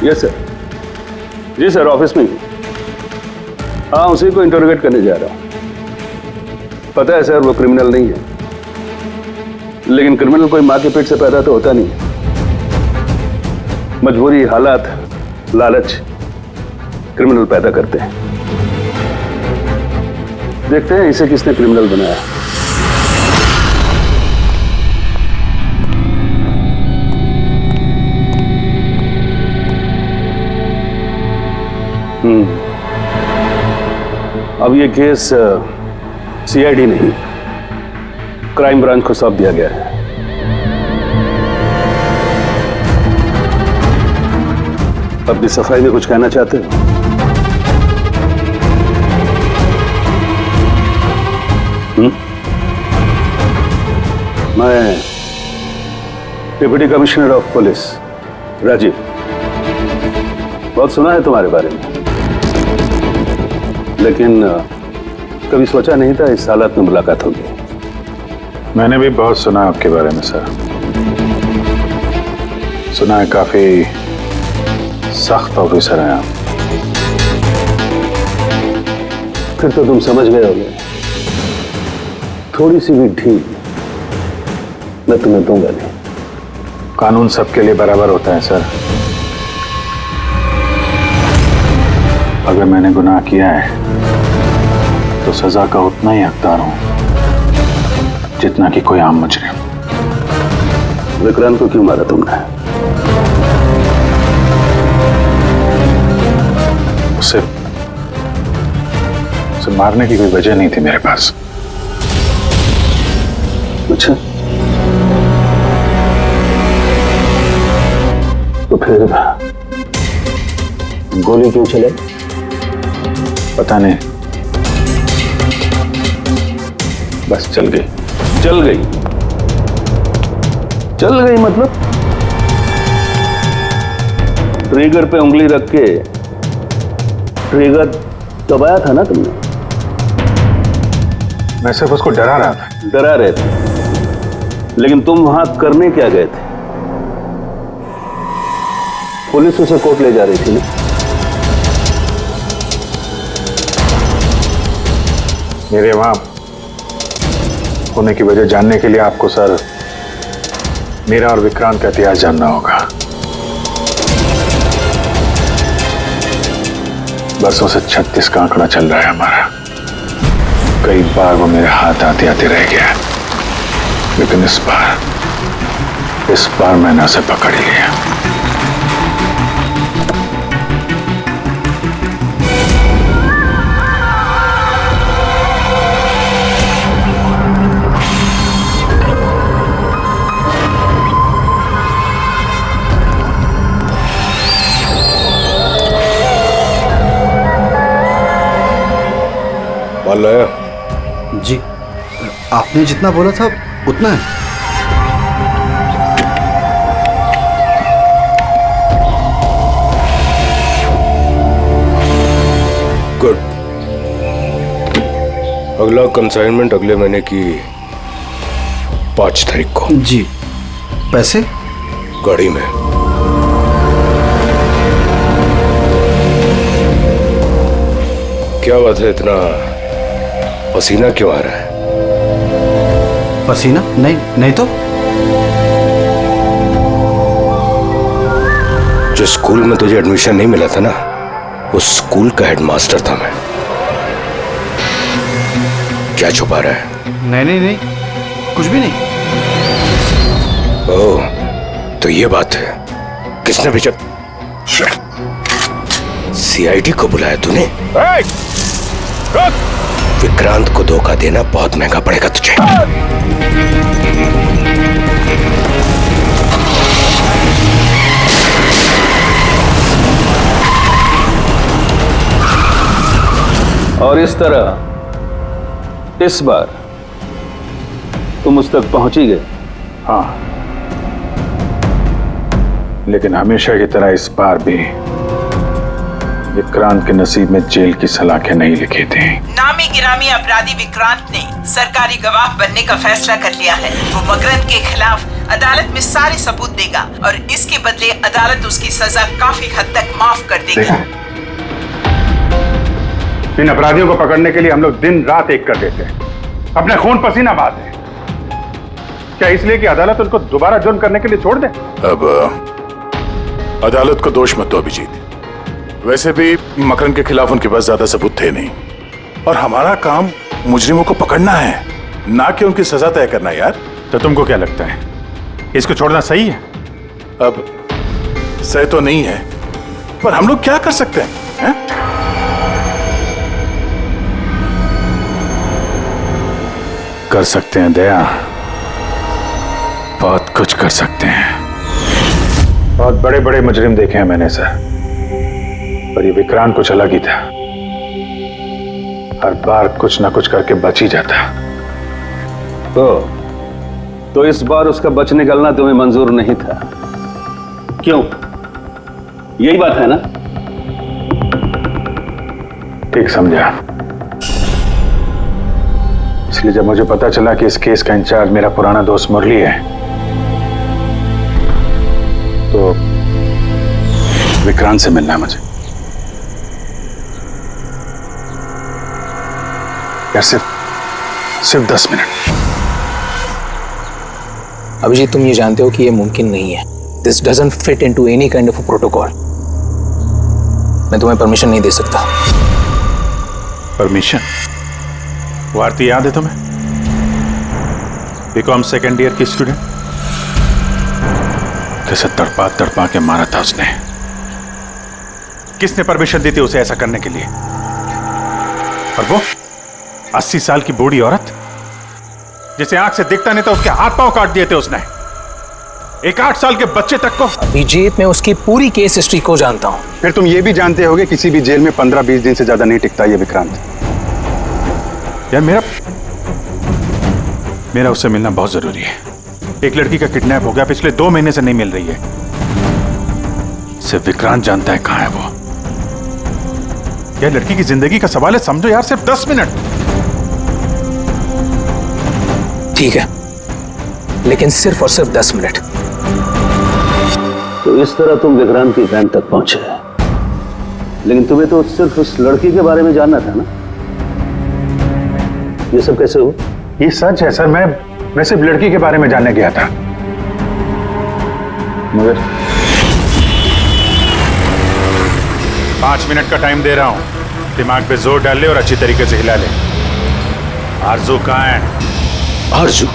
Yes sir. जी sir, office में ही। हाँ, उसी को इंटरोगेट करने जा रहा हूँ। पता है सर, वो क्रिमिनल नहीं है, लेकिन क्रिमिनल कोई माँ के पेट से पैदा तो होता नहीं। मजबूरी, हालात, लालच क्रिमिनल पैदा करते हैं। देखते हैं इसे किसने क्रिमिनल बनाया। अब ये केस सीआईडी नहीं, क्राइम ब्रांच को सौंप दिया गया है। अपनी सफाई में कुछ कहना चाहते हो? मैं deputy commissioner of police Rajiv, बहुत सुना है तुम्हारे बारे में, लेकिन कभी सोचा नहीं था इस हालत में मुलाकात होगी। मैंने भी बहुत सुना आपके बारे में सर। सुना है काफी सख्त ऑफिसर हैं आप। फिर तो तुम समझ गए होगे, थोड़ी सी भी ढील मैं तुम्हें दूंगा नहीं। कानून सबके लिए बराबर होता है सर। अगर मैंने गुनाह किया है तो सजा का उतना ही हकदार हूं जितना कि कोई आम मुजरिम। विक्रांत को क्यों मारा तुमने? उसे मारने की कोई वजह नहीं थी मेरे पास। अच्छा, तो फिर गोली क्यों चले? पता नहीं, बस चल गई। चल गई? चल गई मतलब? ट्रिगर पे उंगली रख के ट्रिगर दबाया था ना तुमने? मैं सिर्फ उसको डरा रहा था। डरा रहे थे, लेकिन तुम वहां करने क्या गए थे? पुलिस उसे कोर्ट ले जा रही थी ना? मेरे वहां होने की वजह जानने के लिए आपको सर मेरा और विक्रांत का इतिहास जानना होगा। बरसों से 36 का आंकड़ा चल रहा है हमारा। कई बार वो मेरे हाथ आते आते रह गया, लेकिन इस बार मैंने उसे पकड़ लिया। माल लाया? जी, आपने जितना बोला था उतना है। गुड। अगला कंसाइनमेंट अगले महीने की 5 तारीख को। जी। पैसे? गाड़ी में। क्या बात है, इतना पसीना क्यों आ रहा है? पसीना? नहीं तो। जो स्कूल में तुझे एडमिशन नहीं मिला था ना, उस स्कूल का हेडमास्टर था मैं। क्या छुपा रहा है? नहीं, कुछ भी नहीं। ओह, तो ये बात है। किसने भेजा? सीआईडी को बुलाया तूने? विक्रांत को धोखा देना बहुत महंगा पड़ेगा तुझे। और इस तरह इस बार तुम उस तक पहुंच ही गए। हाँ, लेकिन हमेशा की तरह इस बार भी विक्रांत के नसीब में जेल की सलाखें नहीं लिखी थी। नामी गिरामी अपराधी विक्रांत ने सरकारी गवाह बनने का फैसला कर लिया है। वो मकरंद के खिलाफ अदालत में सारे सबूत देगा और इसके बदले अदालत उसकी सजा काफी हद तक माफ कर देगी। इन अपराधियों को पकड़ने के लिए हम लोग दिन रात एक कर देते हैं, अपने खून पसीना बहाते हैं। क्या इसलिए कि अदालत उनको दोबारा जुर्म करने के लिए छोड़ दे? अब अदालत को दोष मत दो अभिजीत। वैसे भी मकरन के खिलाफ उनके पास ज्यादा सबूत थे नहीं, और हमारा काम मुजरिमों को पकड़ना है, ना कि उनकी सजा तय करना। यार तो तुमको क्या लगता है, इसको छोड़ना सही है? अब सही तो नहीं है, पर हम लोग क्या कर सकते हैं, हैं? कर सकते हैं दया, बहुत कुछ कर सकते हैं। बहुत बड़े बड़े मुजरिम देखे हैं मैंने सर, पर ये विक्रांत कुछ अलग ही था। हर बार कुछ ना कुछ करके बच ही जाता। तो इस बार उसका बच निकलना तुम्हें मंजूर नहीं था, क्यों? यही बात है ना? ठीक समझा। इसलिए जब मुझे पता चला कि इस केस का इंचार्ज मेरा पुराना दोस्त मुरली है, तो विक्रांत से मिलना है मुझे। यार सिर्फ 10 मिनट। अभिजीत, तुम ये जानते हो कि ये मुमकिन नहीं है। This doesn't fit into any kind of protocol. मैं तुम्हें परमिशन नहीं दे सकता। परमिशन? वो आरती याद है तुम्हें? बीकॉम सेकेंड ईयर की स्टूडेंट, कैसे तड़पा तड़पा के मारा था उसने। किसने परमिशन दी थी उसे ऐसा करने के लिए? और वो 80 साल की बूढ़ी औरत जिसे आंख से दिखता नहीं था, उसके हाथ पांव काट दिए थे उसने। एक 8 साल के बच्चे तक को। अभिजीत, मैं उसकी पूरी केस हिस्ट्री को जानता हूं। फिर तुम ये भी जानते होगे किसी भी जेल में 15-20 दिन से ज्यादा नहीं टिकता ये विक्रांत। यार मेरा उससे मिलना बहुत जरूरी है। एक लड़की का किडनैप हो गया, पिछले 2 महीने से नहीं मिल रही है। सिर्फ विक्रांत जानता है कहां है वो। यह लड़की की जिंदगी का सवाल है, समझो यार, सिर्फ 10 मिनट। ठीक है, लेकिन सिर्फ और सिर्फ 10 मिनट। तो इस तरह तुम विक्रांत की वैन तक पहुंचे, लेकिन तुम्हें तो सिर्फ उस लड़की के बारे में जानना था ना? ये सब कैसे हो? ये सच है सर, मैं सिर्फ लड़की के बारे में जानने गया था। मगर 5 मिनट का टाइम दे रहा हूं, दिमाग पे जोर डाल ले और अच्छी तरीके से हिला ले। आरजू कहां है? आरजू?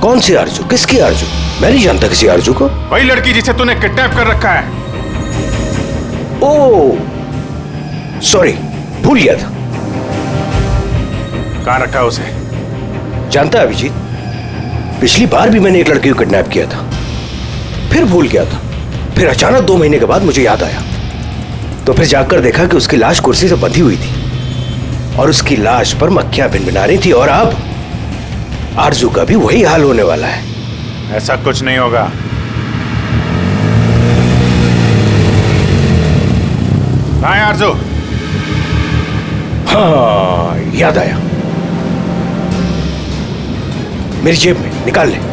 कौन सी आरजू? किसकी आरजू? मैं नहीं जानता किसी आरजू को। वही लड़की जिसे तूने किडनैप कर रखा है। ओह सॉरी, भूल गया था। कहां रखा है उसे? जानता है अभिजीत, पिछली बार भी मैंने एक लड़की को किडनैप किया था, फिर भूल गया था। फिर अचानक 2 महीने के बाद मुझे याद आया, तो फिर जाकर देखा कि उसकी लाश कुर्सी से बंधी हुई थी और उसकी लाश पर मक्खियां भिनभिना रही थी। और अब आरजू का भी वही हाल होने वाला है। ऐसा कुछ नहीं होगा। कहां है आरजू? हाँ, याद आया, मेरी जेब में, निकाल ले।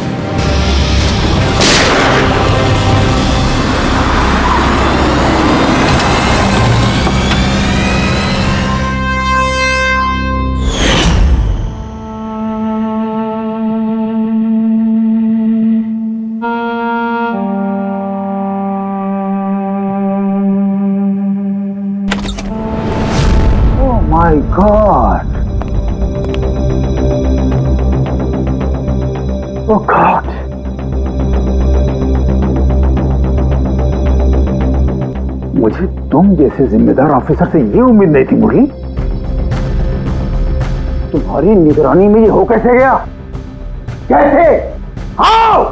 My God! Oh God! मुझे तुम जैसे जिम्मेदार ऑफिसर से ये उम्मीद नहीं थी मुरली। तुम्हारी निगरानी में ये हो कैसे गया? कैसे? हाउ?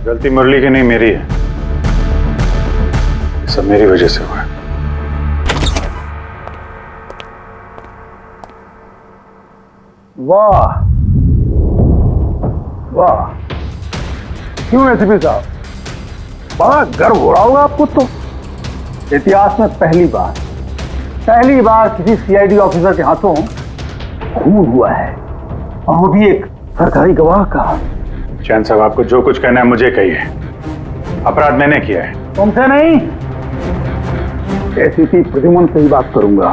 गलती मुरली की नहीं, मेरी है। ये सब मेरी वजह से हुआ है। वाह वाह, क्यों एसीपी साहब, बड़ा गर्व हो रहा होगा आपको। तो इतिहास में पहली बार किसी सीआईडी ऑफिसर के हाथों खून हुआ है, और वो भी एक सरकारी गवाह का। चैन साहब, आपको जो कुछ कहना है मुझे कहिए। अपराध मैंने किया है। तुमसे नहीं, एसीपी प्रद्युमन से ही बात करूंगा,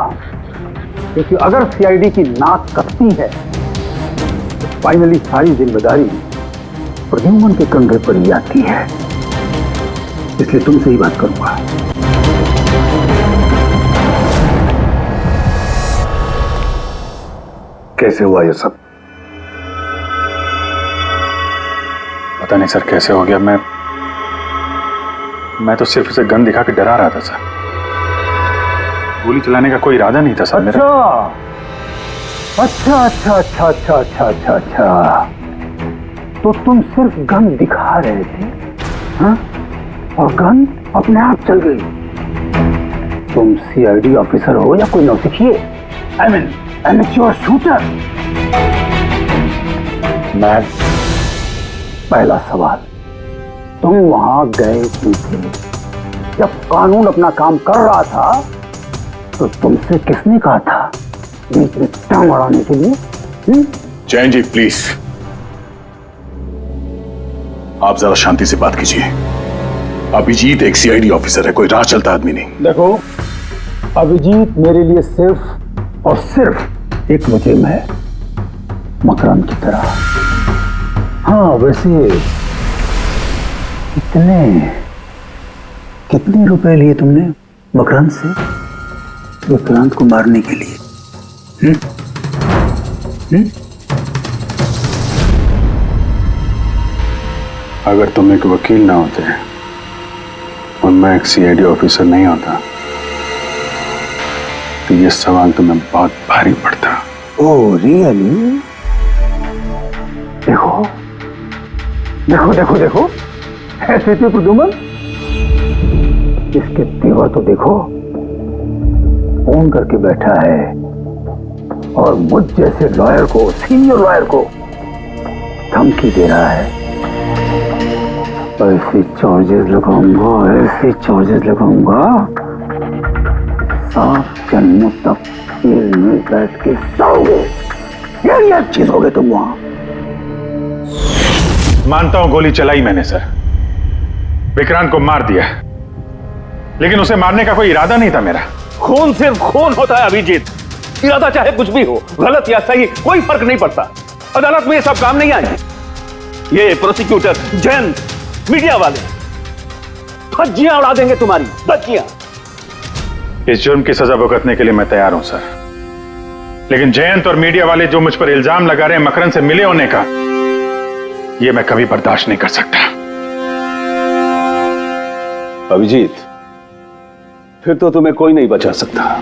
क्योंकि अगर सीआईडी की नाक कटती है तो फाइनली सारी जिम्मेदारी प्रद्युमन के कंधे पर ही आती है। इसलिए तुमसे ही बात करूंगा। कैसे हुआ ये सब? पता नहीं सर कैसे हो गया। मैं तो सिर्फ उसे गन दिखा के डरा रहा था सर। गोली चलाने का कोई इरादा नहीं था सर मेरा। अच्छा। तो तुम सिर्फ गन दिखा रहे थे, हाँ? और गन अपने आप चल गई। तुम सीआईडी ऑफिसर हो या कोई नौसिखिए? I mean amateur shooter. मैं पहला सवाल, तुम वहां गए क्यों थे? जब कानून अपना काम कर रहा था तो तुमसे किसने कहा था बीच में टांग अड़ाने के लिए? जैन जी प्लीज, आप जरा शांति से बात कीजिए। अभिजीत एक सीआईडी ऑफिसर है, कोई राह चलता आदमी नहीं। देखो, अभिजीत मेरे लिए सिर्फ और सिर्फ एक मुजरिम है, मकरंद की तरह। हाँ, वैसे कितने रुपए लिए तुमने मकरंद से विक्रांत को मारने के लिए? अगर तुम एक वकील ना होते और मैं एक सीआईडी ऑफिसर नहीं होता तो ये सवाल तुम्हें बहुत भारी पड़ता। Oh really? देखो ऐसे थे प्रद्युमन, इसके तेवर तो देखो। फोन करके बैठा है और मुझ जैसे लॉयर को, सीनियर लॉयर को धमकी दे रहा है। ऐसे चार्जेस लगाऊंगा सात जन्मों तक जेल में बैठ के सोओगे। ये चीज हो गए तुम वहां। मानता हूं गोली चलाई मैंने सर, विक्रांत को मार दिया, लेकिन उसे मारने का कोई इरादा नहीं था मेरा। खून सिर्फ खून होता है अभिजीत, इरादा चाहे कुछ भी हो, गलत या सही कोई फर्क नहीं पड़ता। अदालत में ये सब काम नहीं आएंगे। ये प्रोसिक्यूटर, जैन, मीडिया वाले धज्जियां उड़ा देंगे तुम्हारी, धज्जियां। इस जुर्म की सजा भुगतने के लिए मैं तैयार हूं सर, लेकिन जयंत और मीडिया वाले जो मुझ पर इल्जाम लगा रहे हैं मकरंद से मिले होने का, ये मैं कभी बर्दाश्त नहीं कर सकता। अभिजीत, फिर तो तुम्हें कोई नहीं बचा सकता।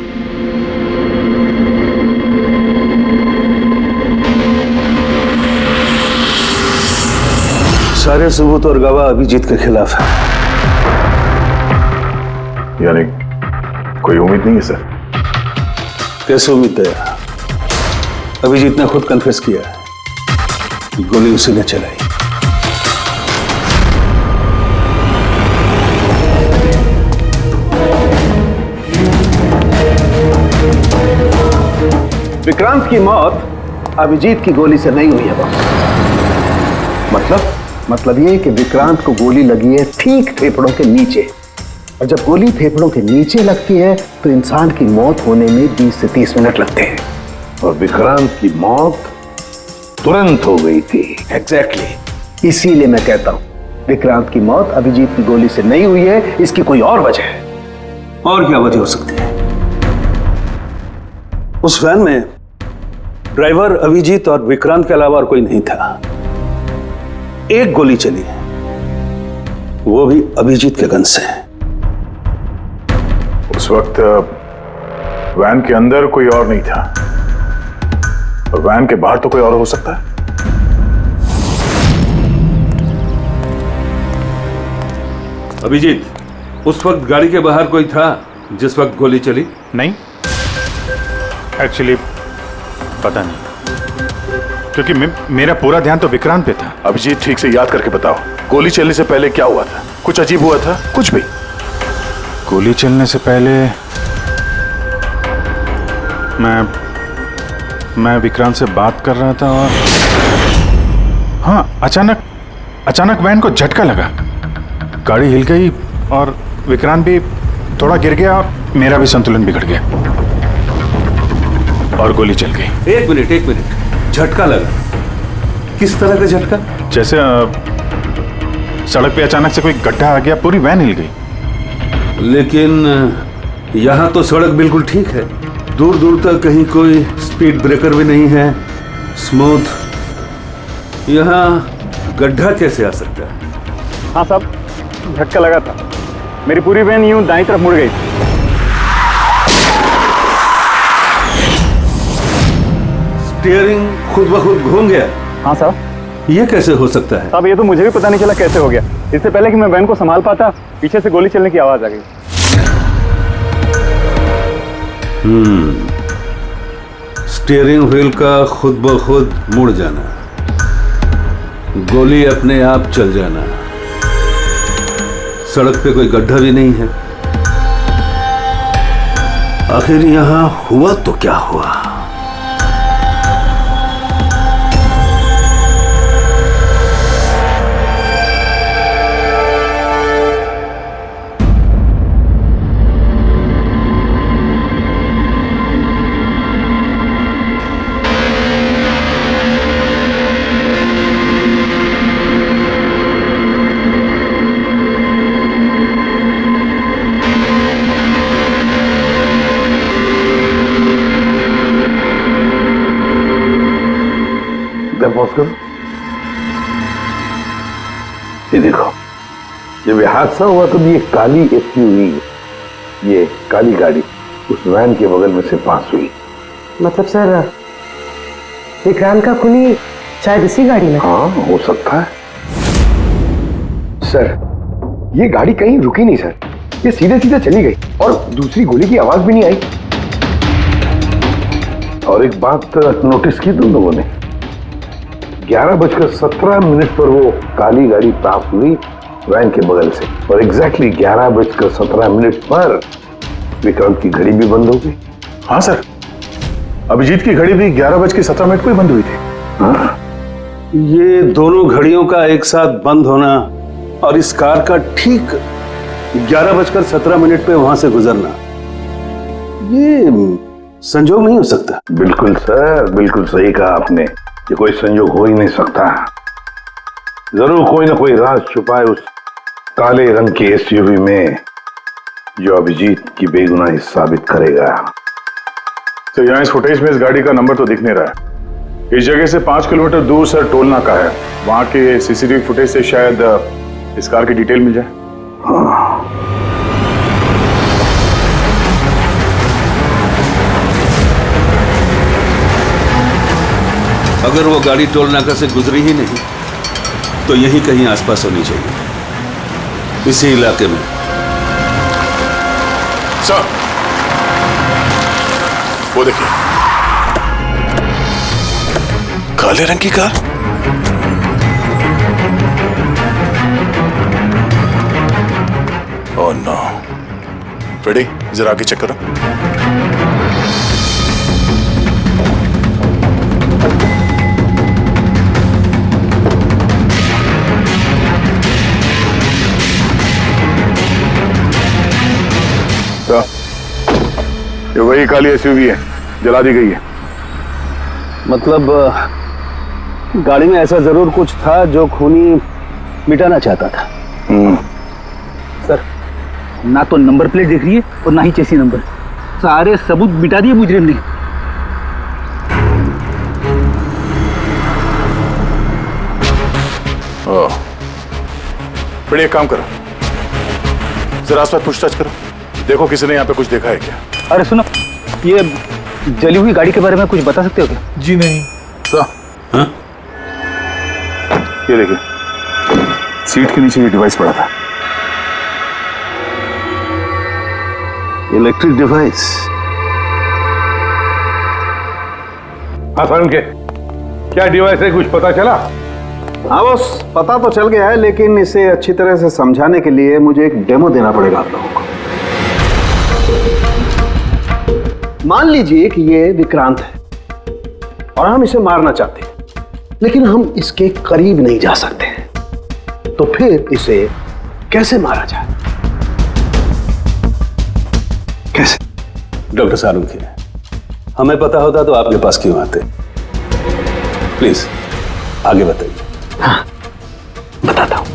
सारे सबूत और गवाह अभिजीत के खिलाफ है। यानी कोई उम्मीद नहीं है सर? कैसे उम्मीद है? अभिजीत ने खुद कन्फेस किया है कि गोली उसी ने चलाई। विक्रांत की मौत अभिजीत की गोली से नहीं हुई है बॉस। मतलब ये कि विक्रांत को गोली लगी है ठीक फेफड़ों के नीचे, और जब गोली फेफड़ों के नीचे लगती है तो इंसान की मौत होने में 20 से 30 मिनट लगते हैं, और विक्रांत की मौत तुरंत हो गई थी। एग्जैक्टली, इसीलिए मैं कहता हूं विक्रांत की मौत अभिजीत की गोली से नहीं हुई है, इसकी कोई और वजह है। और क्या वजह हो सकती है? उस वैन में ड्राइवर अभिजीत और विक्रांत के अलावा और कोई नहीं था। एक गोली चली है, वो भी अभिजीत के गन से। उस वक्त वैन के अंदर कोई और नहीं था, और वैन के बाहर तो कोई और हो सकता है। अभिजीत, उस वक्त गाड़ी के बाहर कोई था जिस वक्त गोली चली? नहीं, एक्चुअली पता नहीं, क्योंकि मेरा पूरा ध्यान तो विक्रांत पे था। अभिजीत, ठीक से याद करके बताओ, गोली चलने से पहले क्या हुआ था? कुछ अजीब हुआ था? कुछ भी? गोली चलने से पहले मैं विक्रांत से बात कर रहा था और हाँ, अचानक अचानक वैन को झटका लगा, गाड़ी हिल गई और विक्रांत भी थोड़ा गिर गया और मेरा भी संतुलन बिगड़ गया और गोली चल गई। एक मिनट, झटका लगा? किस तरह का झटका? जैसे सड़क पे अचानक से कोई गड्ढा आ गया, पूरी वैन हिल गई। लेकिन यहाँ तो सड़क बिल्कुल ठीक है, दूर दूर तक कहीं कोई स्पीड ब्रेकर भी नहीं है, स्मूथ। यहाँ गड्ढा कैसे आ सकता है? हाँ साहब, झटका लगा था, मेरी पूरी वैन यूं दाईं तरफ मुड़ गई। स्टीयरिंग खुद ब खुद घूम गया? हाँ साहब। ये कैसे हो सकता है? साहब ये तो मुझे भी पता नहीं चला कैसे हो गया। इससे पहले कि मैं वैन को संभाल पाता, पीछे से गोली चलने की आवाज आ गई। स्टीयरिंग व्हील का खुद ब खुद मुड़ जाना, गोली अपने आप चल जाना, सड़क पे कोई गड्ढा भी नहीं है। आखिर यहां हुआ तो क्या हुआ? ये देखो, जब ये हादसा हुआ तो ये काली एसयूवी, ये काली गाड़ी उस वैन के बगल में से पास हुई। मतलब सर, विक्रांत का खूनी शायद इसी गाड़ी में? हाँ, हो सकता है। सर, ये गाड़ी कहीं रुकी नहीं सर, ये सीधे सीधे चली गई और दूसरी गोली की आवाज भी नहीं आई। और एक बात नोटिस की तुम लोगों ने, 11:17 पर वो काली गाड़ी पास हुई वैन के बगल से, और एग्जैक्टली 11:17 पर विक्रांत की घड़ी भी बंद हो गई। हाँ सर, अभिजीत की घड़ी भी 11:17 को ही बंद हुई थी। हाँ? ये दोनों घड़ियों का एक साथ बंद होना और इस कार का ठीक 11:17 पे वहां से गुजरना, ये संजोग नहीं हो सकता। बिल्कुल सर, बिल्कुल सही कहा आपने, ये कोई संयोग हो ही नहीं सकता। जरूर कोई ना कोई राज छुपा है उस काले रंग के एसयूवी में, जो अभिजीत की बेगुनाही साबित करेगा। तो यहाँ इस फुटेज में इस गाड़ी का नंबर तो दिख नहीं रहा है। इस जगह से 5 किलोमीटर दूर सर टोल नाका है, वहां के सीसीटीवी फुटेज से शायद इस कार की डिटेल मिल जाए। हाँ। अगर वो गाड़ी टोल नाका से गुजरी ही नहीं तो यहीं कहीं आसपास होनी चाहिए, इसी इलाके में। सर, वो देखिए, काले रंग की कार। Oh no. फ्रेडी, जरा आगे चेक करो। ये वही काली एसयूवी है, जला दी गई है। मतलब गाड़ी में ऐसा जरूर कुछ था जो खूनी मिटाना चाहता था। सर, ना तो नंबर प्लेट दिख रही है और ना ही चेसी नंबर, सारे सबूत मिटा दिए मुजरिम ने। ओह, बड़े एक काम करो, जरा आसपास पूछताछ करो, देखो किसी ने यहाँ पे कुछ देखा है क्या। अरे सुनो, ये जली हुई गाड़ी के बारे में कुछ बता सकते हो क्या? जी नहीं। हाँ? ये देखिए, सीट के नीचे ये डिवाइस पड़ा था। Electric device. हाँ के क्या डिवाइस है, कुछ पता चला? हाँ बस, पता तो चल गया है, लेकिन इसे अच्छी तरह से समझाने के लिए मुझे एक डेमो देना पड़ेगा आप लोगों को। मान लीजिए कि ये विक्रांत है और हम इसे मारना चाहते हैं, लेकिन हम इसके करीब नहीं जा सकते हैं। तो फिर इसे कैसे मारा जाए? कैसे? डॉक्टर सालुंखे, हमें पता होता तो आपके पास क्यों आते? प्लीज आगे बताइए। हाँ, बताता हूं।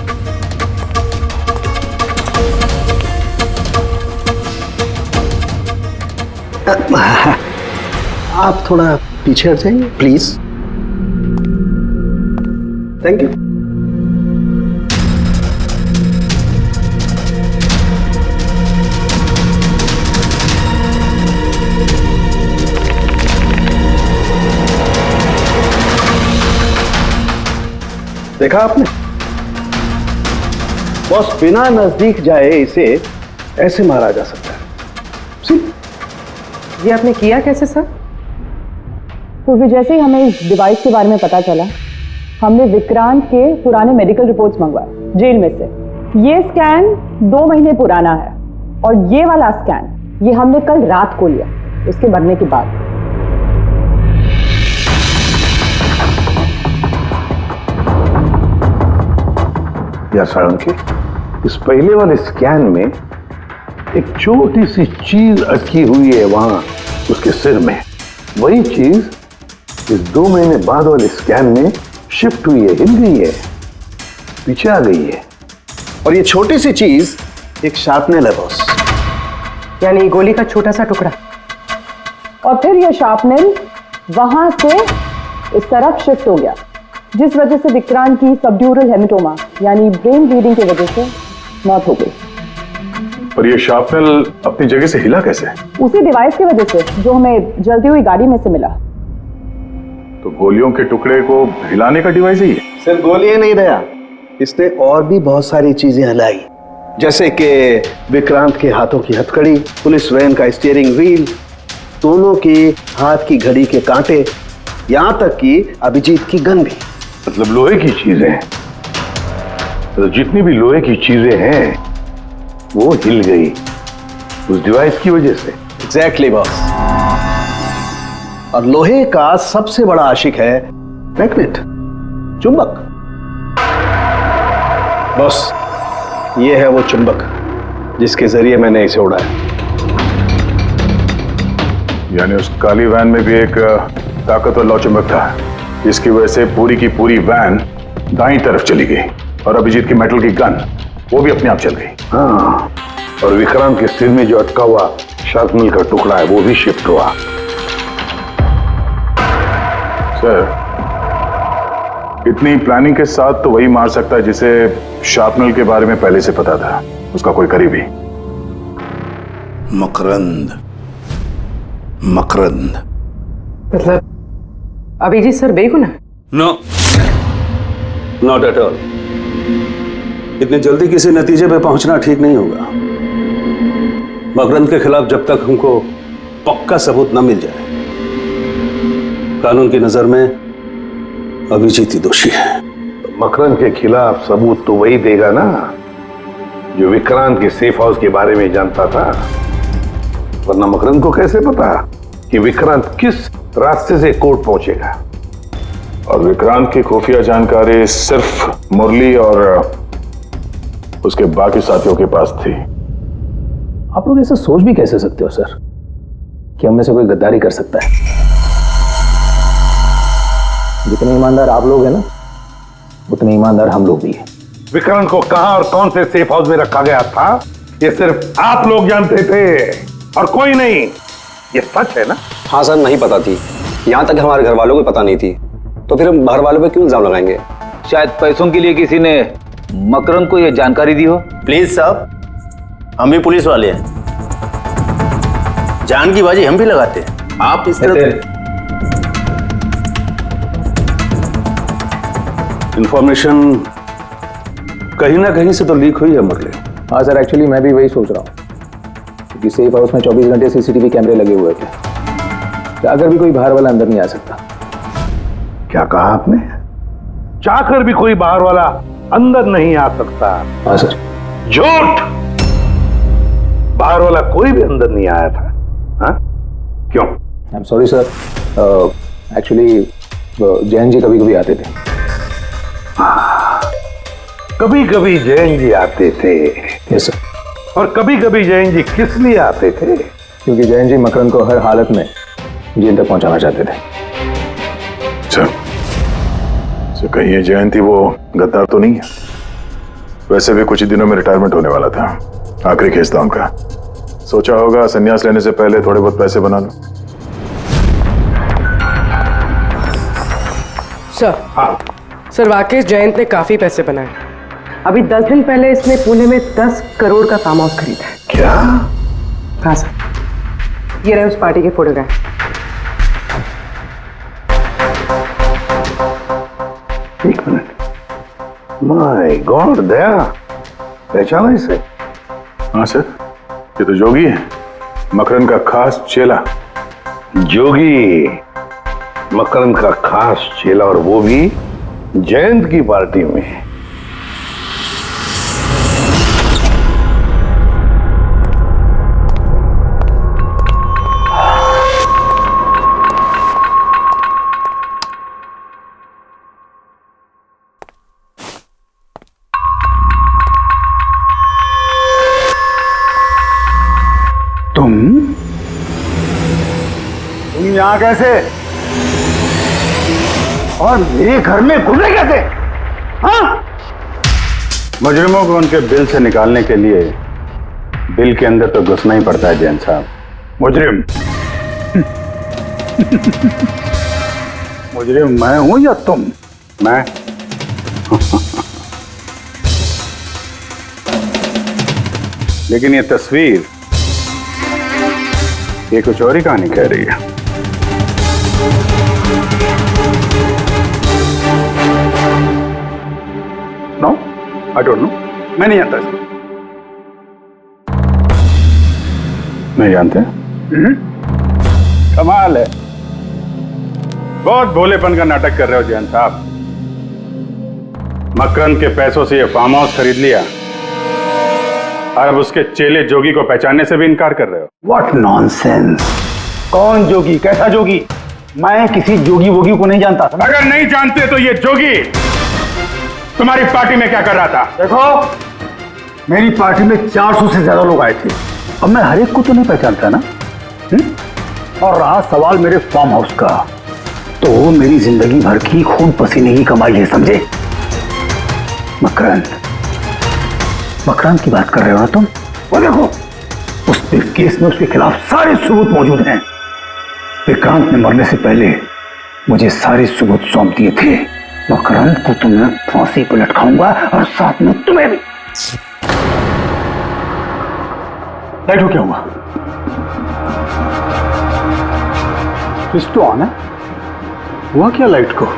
आप थोड़ा पीछे हट जाइए प्लीज। Thank you. देखा आपने? बॉस, बिना नजदीक जाए इसे ऐसे मारा जा सकता है। ये आपने किया कैसे सर? क्योंकि जैसे ही हमें इस डिवाइस के बारे में पता चला, हमने विक्रांत के पुराने मेडिकल रिपोर्ट्स मंगवाए जेल में से। ये स्कैन 2 महीने पुराना है और ये वाला स्कैन ये हमने कल रात को लिया, उसके मरने के बाद। या सालुंखे, इस पहले वाले स्कैन में एक छोटी सी चीज अटकी हुई है वहां उसके सिर में। वही चीज इस 2 महीने बाद वाले स्कैन में शिफ्ट हुई है, हिल गई है, पीछे आ गई है। और ये छोटी सी चीज एक शार्पनेल है बॉस, यानी गोली का छोटा सा टुकड़ा। और फिर ये शार्पनेल वहां से इस तरफ शिफ्ट हो गया, जिस वजह से विक्रांत की सबड्यूरल हेमेटोमा यानी ब्रेन ब्लीडिंग की वजह से मौत हो गई। पर ये शार्पनेल अपनी जगह से हिला कैसे? उसी डिवाइस की वजह से जो हमें जलती हुई गाड़ी में से मिला। तो गोलियों के टुकड़े को हिलाने का डिवाइस ही है? सिर्फ गोलियां नहीं दया, इसने और भी बहुत सारी चीजें हिलाई, जैसे कि विक्रांत के हाथों की हथकड़ी, पुलिस वैन का स्टीयरिंग व्हील, दोनों की हाथ की घड़ी के कांटे, यहां तक कि अभिजीत की गन भी। मतलब लोहे की चीजें, तो जितनी भी लोहे की चीजें हैं वो हिल गई उस डिवाइस की वजह से। Exactly boss. और लोहे का सबसे बड़ा आशिक है मैग्नेट, चुंबक। बॉस, ये है वो चुंबक जिसके जरिए मैंने इसे उड़ाया। यानी उस काली वैन में भी एक ताकतवर लौ चुंबक था, जिसकी वजह से पूरी की पूरी वैन दाईं तरफ चली गई और अभिजीत की मेटल की गन वो भी अपने आप चल गई। हाँ, और विक्रांत के सिर में जो अटका हुआ शार्पनेल का टुकड़ा है वो भी शिफ्ट हुआ। सर, इतनी प्लानिंग के साथ तो वही मार सकता है जिसे शार्पनेल के बारे में पहले से पता था, उसका कोई करीबी। मकरंद। मकरंद मतलब अभिजीत सर बेगुनाह? No, not at all. इतनी जल्दी किसी नतीजे पे पहुंचना ठीक नहीं होगा। मकरंद के खिलाफ जब तक हमको पक्का सबूत न मिल जाए, कानून की नजर में अभिजीत ही दोषी है। मकरंद के खिलाफ सबूत तो वही देगा ना जो विक्रांत के सेफ हाउस के बारे में जानता था, वरना मकरंद को कैसे पता कि विक्रांत किस रास्ते से कोर्ट पहुंचेगा। और विक्रांत की खुफिया जानकारी सिर्फ मुरली और उसके बाकी साथियों के पास थी। आप लोग ऐसा सोच भी कैसे सकते हो सर कि हम में से कोई गद्दारी कर सकता है? जितने ईमानदार आप लोग हैं ना, उतने ईमानदार हम लोग भी हैं। विक्रांत को कहां और कौन से सेफ हाउस में रखा गया था ये सिर्फ आप लोग जानते थे और कोई नहीं। ये सच है ना? हाँ सर, नहीं पता थी। यहाँ तक हमारे घर वालों को पता नहीं थी, तो फिर हम बाहर वालों पे क्यों इल्जाम लगाएंगे? शायद पैसों के लिए किसी ने मकरंद को यह जानकारी दी हो। प्लीज साहब, हम भी पुलिस वाले हैं, जान की बाजी हम भी लगाते हैं। आप इस तरह इंफॉर्मेशन कहीं ना कहीं से तो लीक हुई है मुरली। हाँ सर, एक्चुअली मैं भी वही सोच रहा हूँ, क्योंकि सेफ हाउस में 24 घंटे सीसीटीवी कैमरे लगे हुए थे, तो अगर भी कोई बाहर वाला अंदर नहीं आ सकता। क्या कहा आपने? चाहकर भी कोई बाहर वाला अंदर नहीं आ सकता? हाँ सर। झूठ! बाहर वाला कोई भी अंदर नहीं आया था। हाँ? क्यों? I am sorry sir, actually Jain ji कभी कभी आते थे। कभी कभी जैन जी आते थे। Yes sir. और कभी कभी जैन जी किस लिए आते थे? क्योंकि जैन जी मकरंद को हर हालत में जेल तक पहुंचाना चाहते थे। अच्छा, कहीं ये जैन थी वो गद्दार तो नहीं है? वैसे भी कुछ ही दिनों में रिटायरमेंट होने वाला था, आखिरी केस था उनका। सोचा होगा संन्यास लेने से पहले थोड़े बहुत पैसे बना लो। सर, सर राकेश जयंत ने काफी पैसे बनाए। अभी 10 दिन पहले इसने पुणे में 10 करोड़ का फार्म हाउस खरीदा है। क्या? हाँ सर, ये रहे उस पार्टी के फोटोग्राफ। एक मिनट, माय गॉड, दया पहचाना इसे? हाँ सर, ये तो जोगी है, मकरंद का खास चेला। जोगी मकरंद का खास चेला, और वो भी जयंत की पार्टी में। तुम यहां कैसे? और मेरे घर में घुसे कैसे? हाँ? मुजरिमों को उनके बिल से निकालने के लिए बिल के अंदर तो घुसना ही पड़ता है जैन साहब। मुजरिम मुजरिम मैं हूं या तुम? मैं लेकिन ये तस्वीर ये कुछ और ही कहानी कह रही है। नो, आई डोंट नो, मैं नहीं जानता इसको। नहीं जानते? कमाल है, बहुत भोलेपन का नाटक कर रहे हो जैन साहब। मकरंद के पैसों से ये फार्म हाउस खरीद लिया और अब उसके चेले जोगी को पहचानने से भी इनकार कर रहे हो। What nonsense! कौन जोगी? कैसा जोगी? मैं किसी जोगी वोगी को नहीं जानता। अगर नहीं जानते तो ये जोगी तुम्हारी पार्टी में क्या कर रहा था? देखो, मेरी पार्टी में 400 से ज्यादा लोग आए थे। अब मैं हर एक को तो नहीं पहचानता ना। और रहा सवाल मेरे फार्म हाउस का, तो मेरी जिंदगी भर की खून पसीने की कमाई है, समझे? मकरंद की बात कर रहे हो ना तुम? वो देखो, उस केस में उसके खिलाफ सारे सबूत मौजूद हैं। विक्रांत ने मरने से पहले मुझे सारे सबूत सौंप दिए थे। मकरंद को तो मैं फांसी पर लटकाऊंगा और साथ में तुम्हें भी। लाइट हो क्या हुआ? स्विच तो ऑन है, हुआ क्या लाइट को?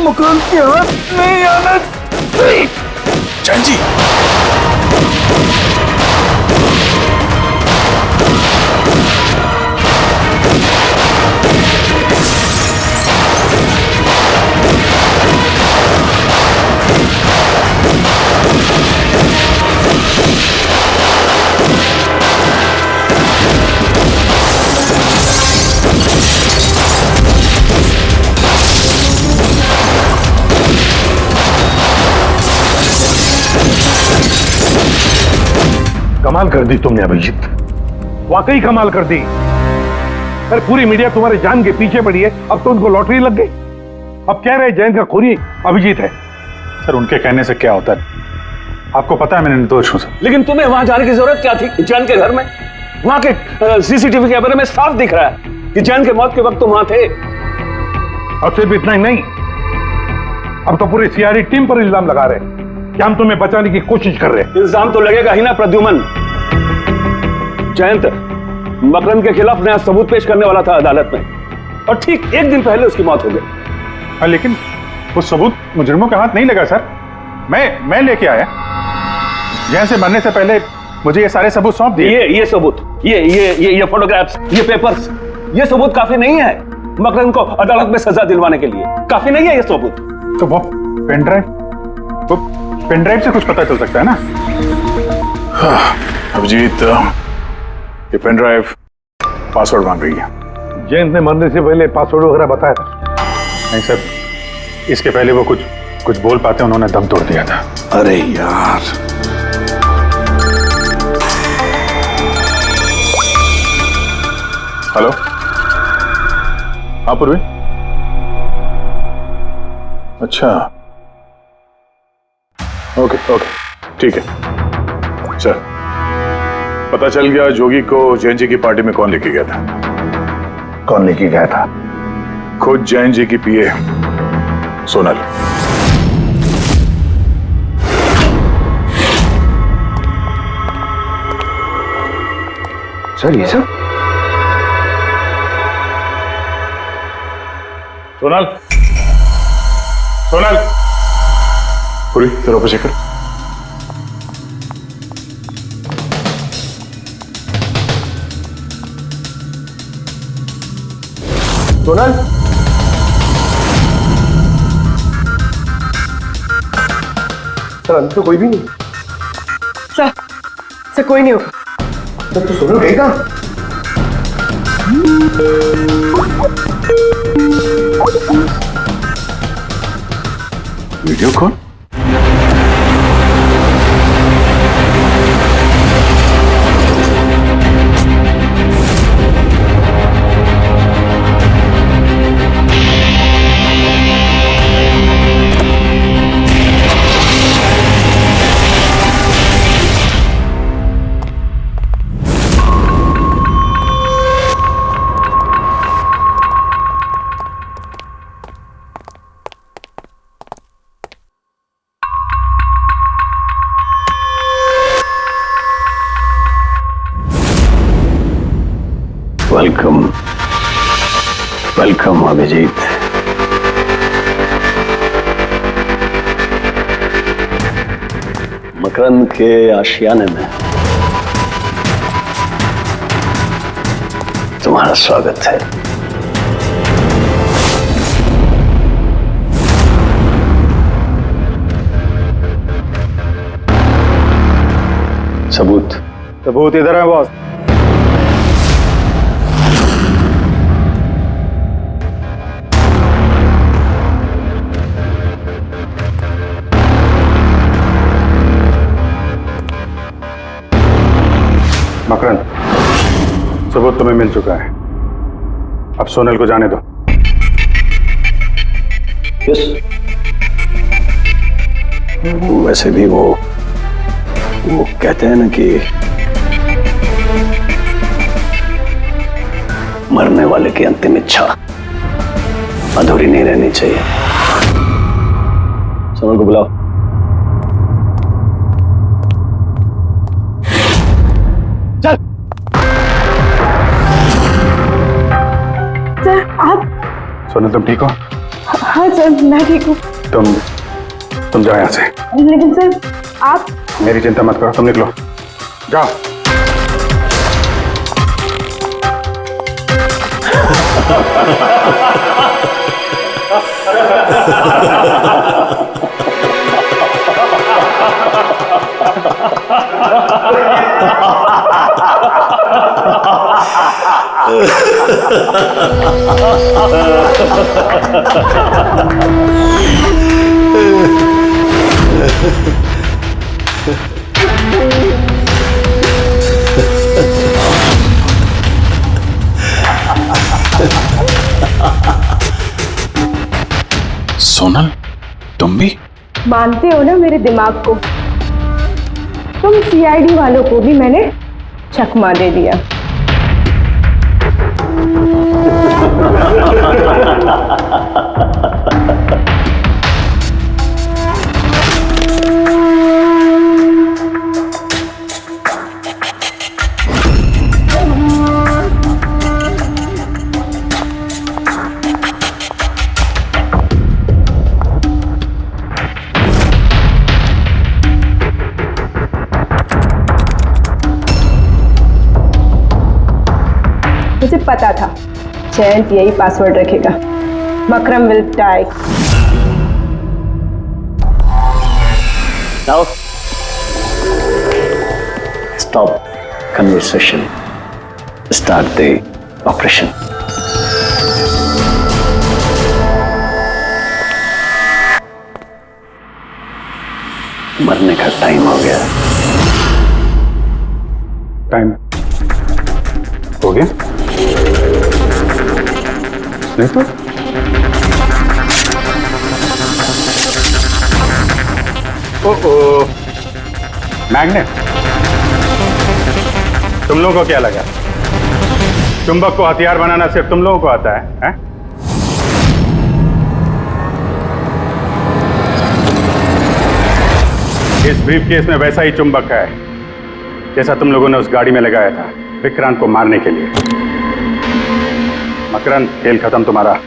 मकान के हाथ नहीं आना चाहिए। जैन जी, कमाल कर दी तुमने अभिजीत, वाकई कमाल कर दी। सर, पूरी मीडिया तुम्हारे जान के पीछे पड़ी है, अब तो उनको लॉटरी लग गई। अब कह रहे जयंत का खूनी अभिजीत है। सर, उनके कहने से क्या होता है? आपको पता है मैं निर्दोष हूं सर। लेकिन तुम्हें वहां जाने की जरूरत क्या थी? जैन के घर में, वहां के सीसीटीवी कैमरे में साफ दिख रहा है कि जैन के मौत के वक्त तुम वहां थे। और सिर्फ इतना ही नहीं, अब तो पूरी सीआईडी टीम पर इल्जाम लगा रहे हैं कि हम तुम्हें बचाने की कोशिश कर रहे हैं। इल्जाम तो लगेगा ही ना प्रद्युमन। जयंत मकरंद के खिलाफ नया सबूत पेश करने वाला था अदालत में, और ठीक एक दिन पहले उसकी मौत हो गई। लेकिन वो सबूत मुजरिमों के हाथ नहीं लगा सर, मैं लेके आया। जैन से मरने से पहले मुझे ये सारे सबूत सौंप दिए। ये सबूत, ये फोटोग्राफ्स, ये पेपर्स, ये सबूत काफी नहीं है मकरंद को अदालत में सजा दिलवाने के लिए। काफी नहीं है ये सबूत। तो वो पेन ड्राइव से कुछ पता चल सकता है ना? अभिजीत, ये पेन ड्राइव पासवर्ड मांग रही है। जयंत ने मरने से पहले पासवर्ड वगैरह बताया था? नहीं सर, इसके पहले वो कुछ बोल पाते उन्होंने दम तोड़ दिया था। अरे यार, हेलो, हाँ पूर्वी। अच्छा, ओके, ठीक है। चल, पता चल गया जोगी को जैन जी की पार्टी में कौन लेके गया था। कौन लेके गया था? खुद जैन जी की पीए सोनल। सर ये सब? सोनल, पूरी तेरे ऑफिस चेक कर। सोनल, सर अंदर तो कोई भी नहीं। सर कोई नहीं होगा। सर तो सोनल गई कहाँ? Video call? वेलकम अभिजीत। मकरंद के आशियाने में तुम्हारा स्वागत है। सबूत इधर है बॉस। मकरंद, सबूत तुम्हें मिल चुका है, अब सोनल को जाने दो। यस। वैसे भी वो कहते हैं ना कि मरने वाले की अंतिम इच्छा अधूरी नहीं रहनी चाहिए। सोनल को बुलाओ। सर आप? सोनल तुम ठीक हो? हाँ सर मैं ठीक हूँ। तुम जाओ यहाँ से। लेकिन सर आप? मेरी चिंता मत करो, तुम निकलो, जाओ। सोनल, तुम भी मानते हो ना मेरे दिमाग को? तुम सीआईडी वालों को भी मैंने चकमा दे दिया। मुझे पता था जयंत यही पासवर्ड रखेगा। Makram will die. Now, stop conversation. Start the operation. मरने का टाइम हो गया। टाइम हो गया? नहीं तो ओ मैग्नेट, तुम लोगों को क्या लगा चुंबक को हथियार बनाना सिर्फ तुम लोगों को आता है? इस ब्रीफकेस में वैसा ही चुंबक है जैसा तुम लोगों ने उस गाड़ी में लगाया था विक्रांत को मारने के लिए। मकरन, खेल खत्म तुम्हारा।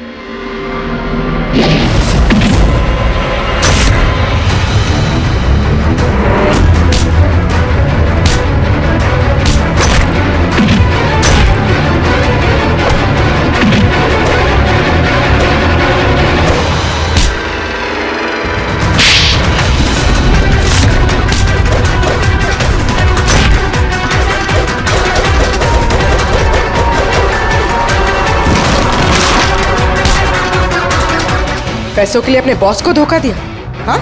पैसों के लिए अपने बॉस को धोखा दिया? हाँ?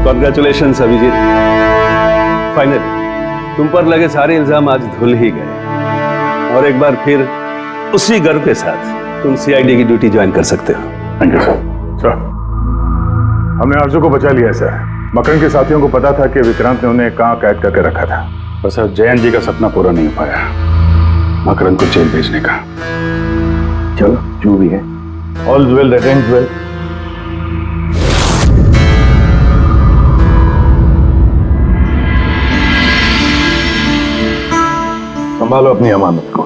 कॉन्ग्रेचुलेशन अभिजीत, फाइनली तुम पर लगे सारे इल्जाम आज धुल ही गए और एक बार फिर उसी गर्व के साथ तुम सीआईडी की ड्यूटी ज्वाइन कर सकते हो। Thank you sir. सर, हमने आरजू को बचा लिया है सर। मकरन के साथियों को पता था कि विक्रांत ने उन्हें कहाँ कैद करके रखा था, बस अब जयंत जी का सपना पूरा नहीं हो पाया मकरन को जेल भेजने का। चलो जो भी है, all is well that ends well. संभालो अपनी अमानत को।